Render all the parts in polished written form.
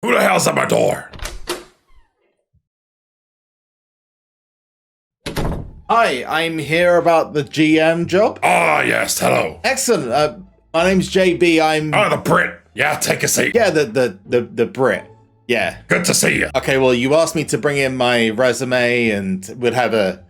Who the hell's at my door? Hi, I'm here about the GM job. Ah, yes, hello. Excellent. My name's JB. I'm The Brit. Yeah, take a seat. yeah, the Brit. Yeah. Good to see you. Okay, well, you asked me to bring in my resume and we'd have it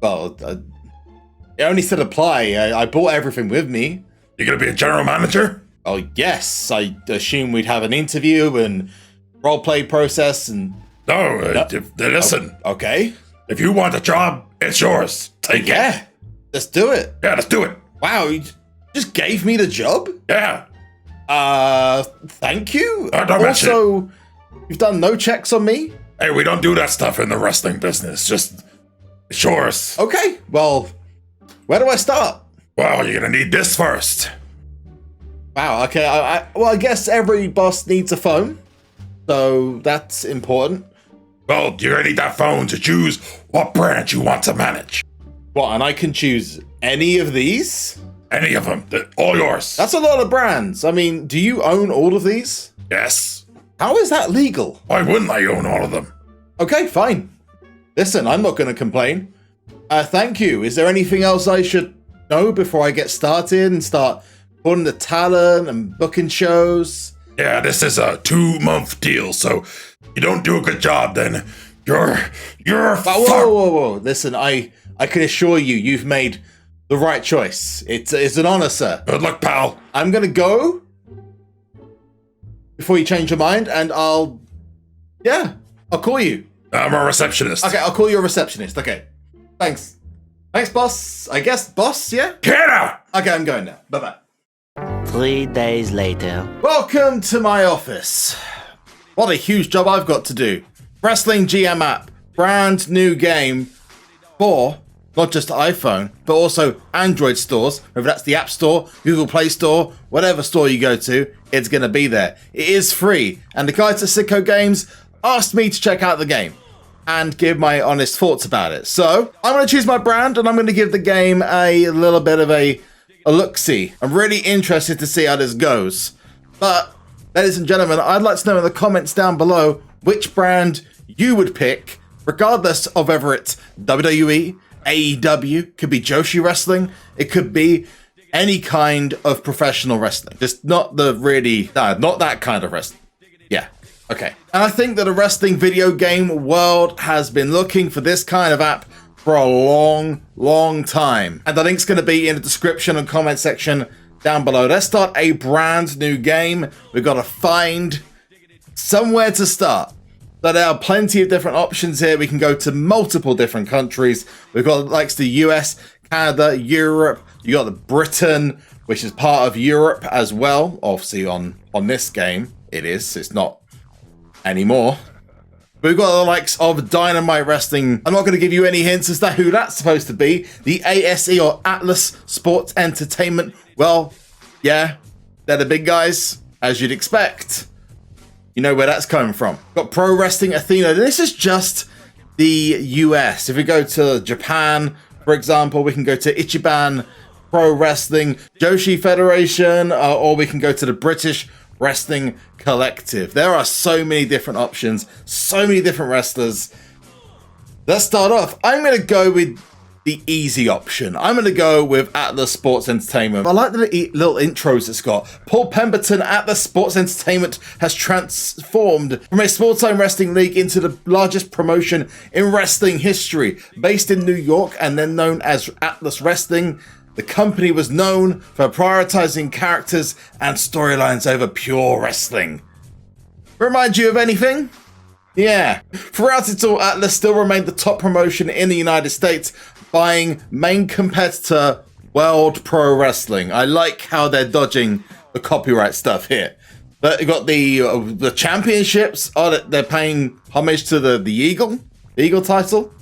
only said apply. I brought everything with me. You gonna be a general manager? Oh, yes. I assume we'd have an interview and role-play process and... No, listen. Okay. If you want a job, it's yours. Take it. Yeah. Let's do it. Yeah, let's do it. Wow, you just gave me the job? Yeah. Thank you. Don't mention Also, you've done no checks on me? Hey, we don't do that stuff in the wrestling business. Just, it's yours. Okay, well, where do I start? Well, you're gonna need this first. Wow, okay, well, I guess every boss needs a phone, so that's important. Well, you're gonna need that phone to choose what branch you want to manage. What, and I can choose any of these? Any of them. They're all yours. That's a lot of brands. I mean, do you own all of these? Yes. How is that legal? Why wouldn't I own all of them? Okay, fine. Listen, I'm not going to complain. Thank you. Is there anything else I should know before I get started and start putting the talent and booking shows? Yeah, this is a 2-month deal, so you don't do a good job, then you're Whoa. Listen, I can assure you, you've made the right choice. It's an honor, sir. Good luck, pal. I'm gonna go before you change your mind, and I'll call you. I'm a receptionist. Okay, I'll call you a receptionist. Okay, thanks, boss. I guess boss. Yeah. Get out. Okay, I'm going now. Bye bye. 3 days later. Welcome to my office. What a huge job I've got to do. Wrestling GM app, brand new game for not just iPhone, but also Android stores, whether that's the App Store, Google Play Store, whatever store you go to, it's going to be there. It is free, and the guys at Sicko Games asked me to check out the game and give my honest thoughts about it. So, I'm going to choose my brand, and I'm going to give the game a little bit of a look-see. I'm really interested to see how this goes. But, ladies and gentlemen, I'd like to know in the comments down below which brand you would pick, regardless of whether it's WWE, AEW, could be Joshi Wrestling, it could be any kind of professional wrestling. Just not not that kind of wrestling. Yeah, okay. And I think that the wrestling video game world has been looking for this kind of app for a long time. And the link's going to be in the description and comment section down below. Let's start a brand new game. We've got to find somewhere to start. So there are plenty of different options here. We can go to multiple different countries. We've got like the US, Canada, Europe. You got the Britain, which is part of Europe as well. Obviously on this game, it is. It's not anymore. We've got the likes of Dynamite Wrestling. I'm not going to give you any hints as to who that's supposed to be. The ASE or Atlas Sports Entertainment. Well, yeah, they're the big guys, as you'd expect. You know where that's coming from. Got Pro Wrestling Athena. This is just the US. If we go to Japan, for example, we can go to Ichiban Pro Wrestling, Joshi Federation, or we can go to the British Wrestling Collective. There are so many different options, so many different wrestlers. Let's start off. I'm going to go with the easy option. I'm going to go with Atlas Sports Entertainment. I like the little intros it's got. Paul Pemberton, Atlas Sports Entertainment has transformed from a small-time wrestling league into the largest promotion in wrestling history. Based in New York and then known as Atlas Wrestling, the company was known for prioritizing characters and storylines over pure wrestling. Remind you of anything? Yeah. Throughout it all, Atlas still remained the top promotion in the United States, buying main competitor World Pro Wrestling. I like how they're dodging the copyright stuff here. But you got the championships. They're paying homage to the Eagle title.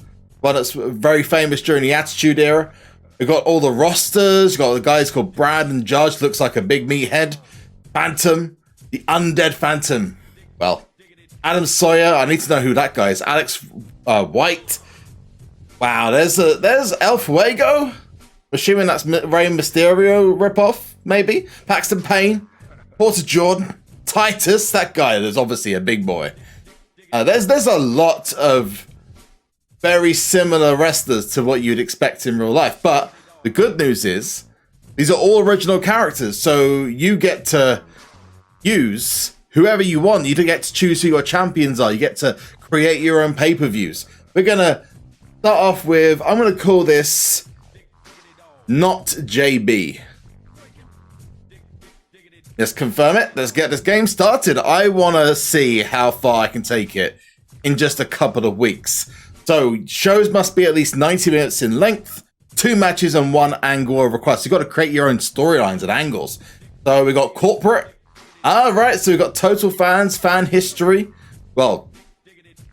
Well, that's very famous during the Attitude Era. We've got all the rosters. You've got the guys called Brad and Judge. Looks like a big meathead. Phantom. The Undead Phantom. Well, Adam Sawyer. I need to know who that guy is. Alex White. Wow, there's El Fuego. Assuming that's Rey Mysterio ripoff, maybe. Paxton Payne. Porter Jordan. Titus, that guy is obviously a big boy. There's a lot of very similar wrestlers to what you'd expect in real life. But the good news is these are all original characters. So you get to use whoever you want. You don't get to choose who your champions are. You get to create your own pay-per-views. We're going to start off with, I'm going to call this Not JB. Let's confirm it. Let's get this game started. I want to see how far I can take it in just a couple of weeks. So shows must be at least 90 minutes in length, 2 matches and 1 angle of request. You've got to create your own storylines and angles. So we got corporate. All right, so we've got total fans, fan history. Well,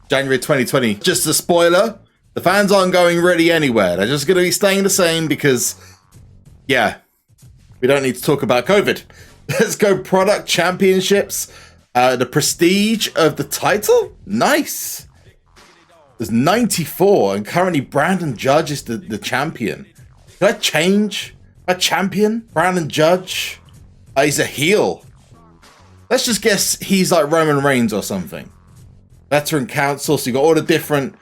January 2020. Just a spoiler, the fans aren't going really anywhere. They're just going to be staying the same because, yeah, we don't need to talk about COVID. Let's go product championships. The prestige of the title? Nice. There's 94, and currently Brandon Judge is the champion. Can I change a champion? Brandon Judge? He's a heel. Let's just guess he's like Roman Reigns or something. Veteran Council, so you got all the different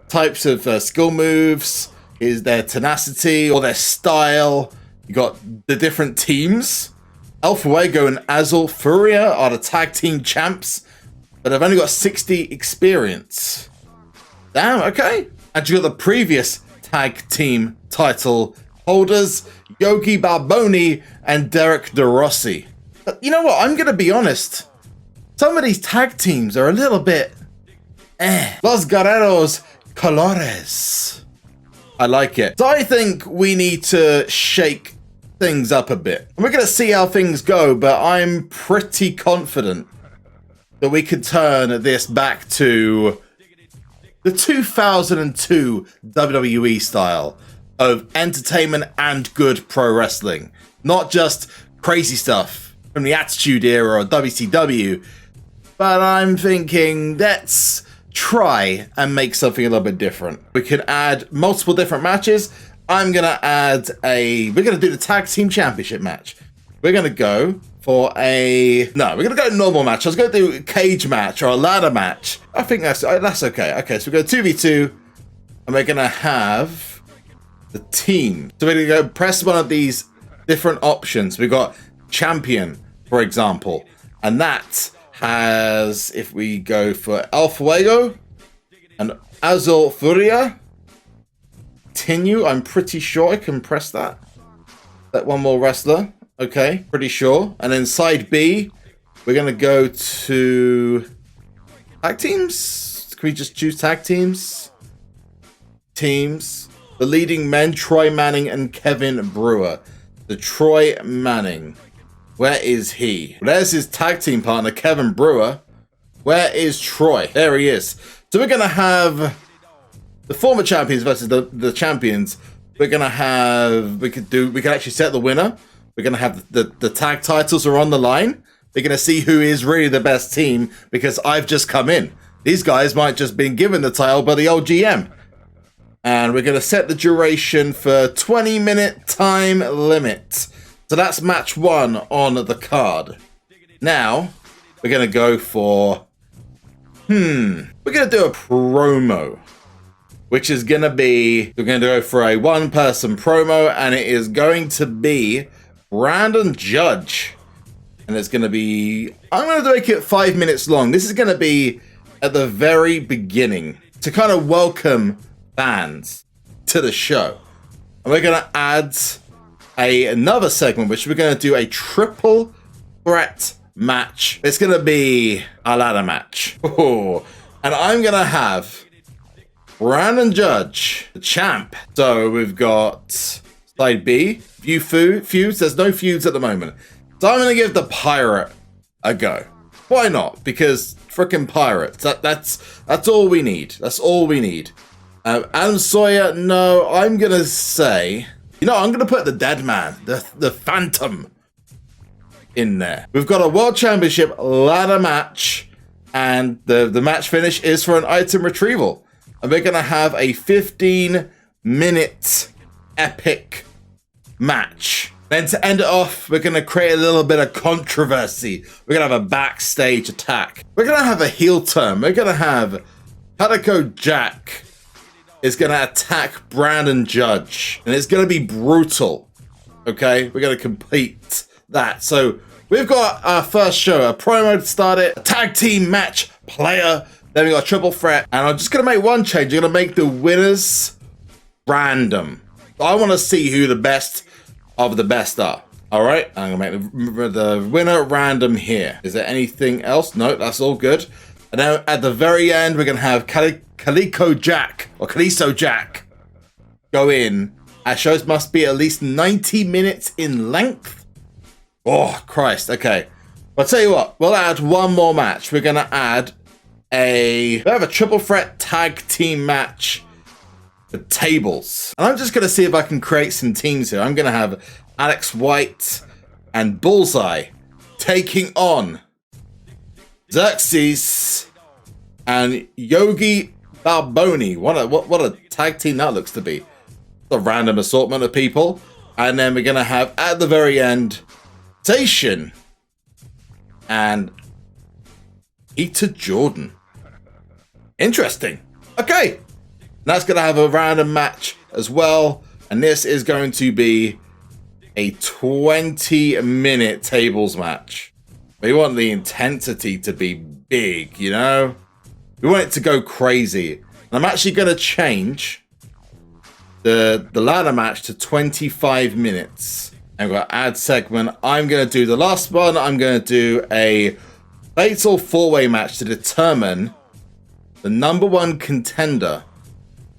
types of skill moves. Is their tenacity or their style. You got the different teams. El Fuego and Azul Furia are the tag team champs, but they've only got 60 experience. Damn, okay. And you got the previous tag team title holders, Yogi Barboni and Derek DeRossi. But you know what? I'm going to be honest. Some of these tag teams are a little bit Los Guerreros Colores. I like it. So I think we need to shake things up a bit. And we're going to see how things go, but I'm pretty confident that we could turn this back to the 2002 WWE style of entertainment and good pro wrestling. Not just crazy stuff from the Attitude Era or WCW, but I'm thinking let's try and make something a little bit different. We can add multiple different matches. I'm going to add we're going to do the tag team championship match. We're going to go for we're going to go normal match. I was going to do a cage match or a ladder match. I think that's okay. Okay, so we go 2v2 and we're going to have the team. So we're going to go press one of these different options. We got champion, for example, and that has, if we go for El Fuego and Azul Furia, continue. I'm pretty sure I can press that. That one more wrestler. Okay, pretty sure. And then side B, we're going to go to tag teams. Can we just choose tag teams? Teams. The leading men, Troy Manning and Kevin Brewer. The Troy Manning. Where is he? There's his tag team partner, Kevin Brewer. Where is Troy? There he is. So we're going to have the former champions versus the champions. We're going to have, we could actually set the winner. We're going to have the tag titles are on the line. We're going to see who is really the best team because I've just come in. These guys might just been given the title by the old GM. And we're going to set the duration for 20-minute time limit. So that's match 1 on the card. Now, we're going to go for, we're going to do a promo. Which is going to be, we're going to go for a 1-person promo, and it is going to be Brandon Judge. And it's going to be, I'm going to make it 5 minutes long. This is going to be at the very beginning to kind of welcome fans to the show. And we're going to add another segment, which we're going to do a triple threat match. It's going to be a ladder match. Oh, and I'm going to have Brandon Judge, the champ. So we've got side B, feuds. There's no feuds at the moment. So I'm going to give the Pirate a go. Why not? Because frickin' Pirates. That's all we need. That's all we need. Adam Sawyer, no. I'm going to say, I'm going to put the dead man, the Phantom in there. We've got a World Championship ladder match. And the match finish is for an item retrieval. And we're going to have a 15-minute epic match. Then to end it off, we're going to create a little bit of controversy. We're going to have a backstage attack. We're going to have a heel turn. We're going to have Calico Jack is going to attack Brandon Judge. And it's going to be brutal. Okay? We're going to complete that. So we've got our first show, a promo to start it, a tag team match player. Then we got a triple threat. And I'm just going to make one change. I'm going to make the winners random. I want to see who the best of the best are. All right, I'm gonna make the winner random here. Is there anything else? No, that's all good. And then at the very end, we're gonna have Calico Jack or Caliso Jack go in. Our shows must be at least 90 minutes in length. Oh Christ! Okay, I'll tell you what. We'll add one more match. We're gonna add we have a triple threat tag team match. The tables. And I'm just going to see if I can create some teams here. I'm going to have Alex White and Bullseye taking on Xerxes and Yogi Balboni. What a tag team that looks to be. It's a random assortment of people. And then we're going to have, at the very end, Station and Peter Jordan. Interesting. Okay. That's going to have a random match as well. And this is going to be a 20-minute tables match. We want the intensity to be big, you know? We want it to go crazy. And I'm actually going to change the ladder match to 25 minutes. And we've got add segment. I'm going to do the last one. I'm going to do a fatal four-way match to determine the #1 contender.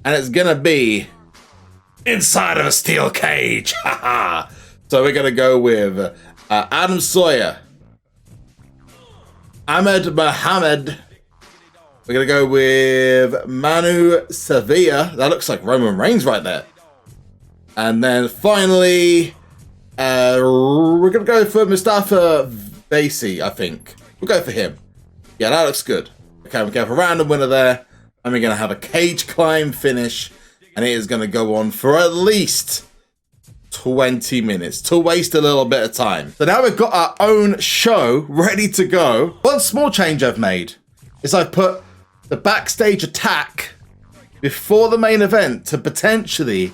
And it's going to be inside of a steel cage. Haha. So we're going to go with Adam Sawyer, Ahmed Mohammed. We're going to go with Manu Sevilla. That looks like Roman Reigns right there. And then finally, we're going to go for Mustafa Basie, I think. We'll go for him. Yeah, that looks good. Okay, we have a random winner there. And we're going to have a cage climb finish. And it is going to go on for at least 20 minutes to waste a little bit of time. So now we've got our own show ready to go. One small change I've made is I've put the backstage attack before the main event to potentially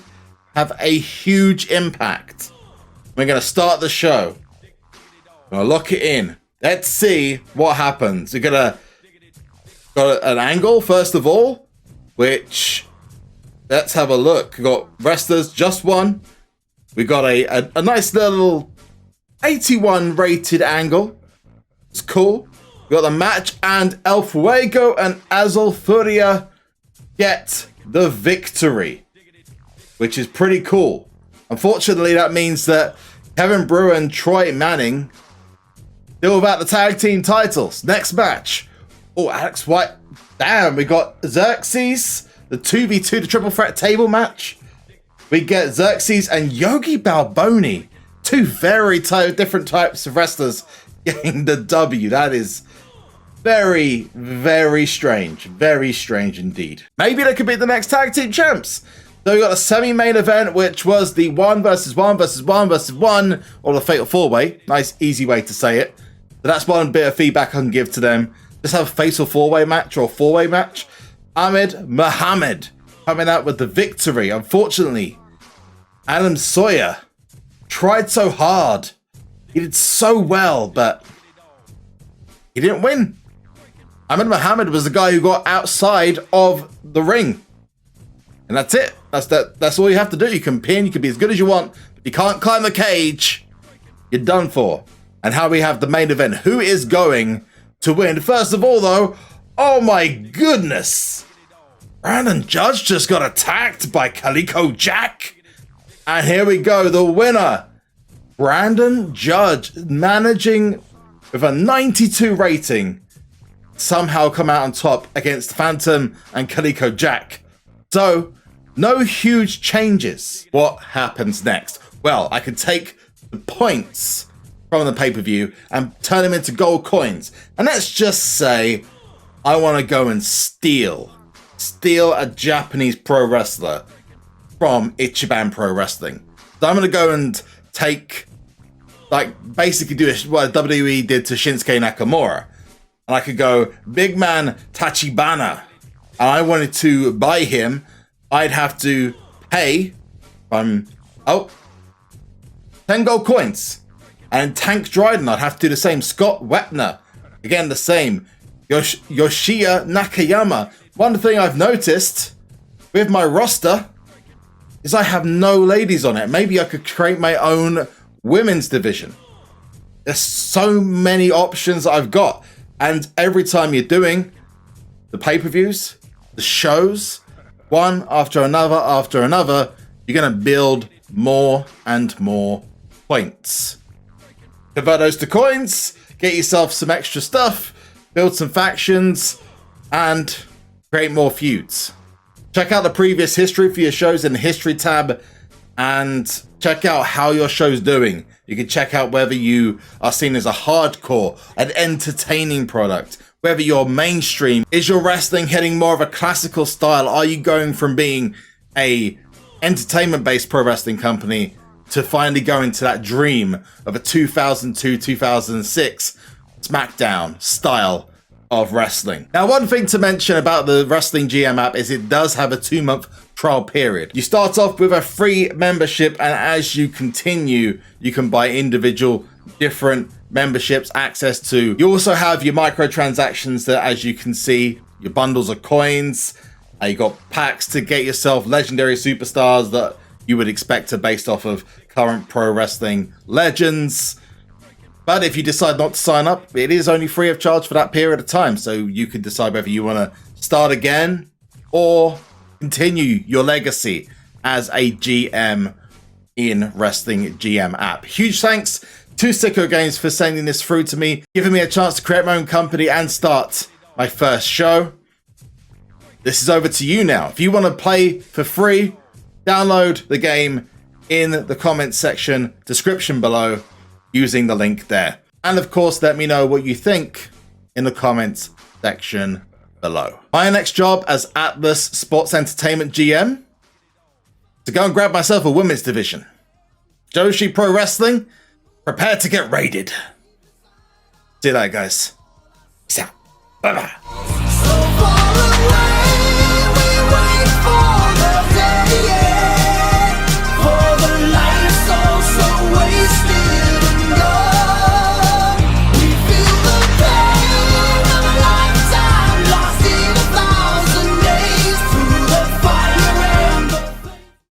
have a huge impact. We're going to start the show. We're going to lock it in. Let's see what happens. We're going to got an angle, first of all, which, let's have a look. We got wrestlers, just one. We got a nice little 81 rated angle. It's cool. We got the match, and El Fuego and Azul Furia get the victory, which is pretty cool. Unfortunately, that means that Kevin Brewer and Troy Manning deal without the tag team titles. Next match. Oh, Alex White. Damn, we got Xerxes, the 2v2, the triple threat table match. We get Xerxes and Yogi Balboni, two very different types of wrestlers getting the W. That is very, very strange. Very strange indeed. Maybe they could be the next tag team champs. So we got a semi-main event, which was the 1 versus 1 versus 1 versus 1, or the Fatal 4-Way. Nice, easy way to say it. So that's one bit of feedback I can give to them. Just have a Fatal 4-Way match or a 4-Way match. Ahmed Mohammed coming out with the victory. Unfortunately, Adam Sawyer tried so hard. He did so well, but he didn't win. Ahmed Mohammed was the guy who got outside of the ring. And that's it. That's all you have to do. You can pin, you can be as good as you want. But you can't climb the cage. You're done for. And how we have the main event. Who is going to win? First of all, though, oh my goodness. Brandon Judge just got attacked by Calico Jack. And here we go, the winner. Brandon Judge, managing with a 92 rating, somehow come out on top against Phantom and Calico Jack. So, no huge changes. What happens next? Well, I could take the points from the pay-per-view and turn them into gold coins. And let's just say I want to go and steal a Japanese pro wrestler from Ichiban Pro Wrestling. So I'm going to go and take like basically do what WWE did to Shinsuke Nakamura. And I could go, big man Tachibana, and I wanted to buy him, I'd have to pay 10 gold coins. And Tank Dryden, I'd have to do the same. Scott Wepner, again the same. Yoshia Nakayama. One thing I've noticed with my roster is I have no ladies on it. Maybe I could create my own women's division. There's so many options I've got. And every time you're doing the pay-per-views, the shows, one after another, you're going to build more and more points. Convert those to coins, get yourself some extra stuff, build some factions, and create more feuds. Check out the previous history for your shows in the history tab, and check out how your show's doing. You can check out whether you are seen as a hardcore, an entertaining product, whether you're mainstream. Is your wrestling heading more of a classical style? Are you going from being a entertainment-based pro wrestling company to finally going to that dream of a 2002-2006 SmackDown style of wrestling? Now, one thing to mention about the Wrestling GM app is it does have a 2-month trial period. You start off with a free membership, and as you continue, you can buy individual different memberships, access to. You also have your microtransactions that, as you can see, your bundles of coins. You got packs to get yourself legendary superstars that you would expect to based off of current pro wrestling legends. But if you decide not to sign up, it is only free of charge for that period of time. So you can decide whether you want to start again or continue your legacy as a GM in Wrestling GM app. Huge thanks to Sicko Games for sending this through to me, giving me a chance to create my own company and start my first show. This is over to you now. If you want to play for free, download the game in the comments section, description below, using the link there. And of course, let me know what you think in the comments section below. My next job as Atlas Sports Entertainment GM, to go and grab myself a women's division. Joshi Pro Wrestling, prepare to get raided. See you later, guys. Peace out. Bye-bye.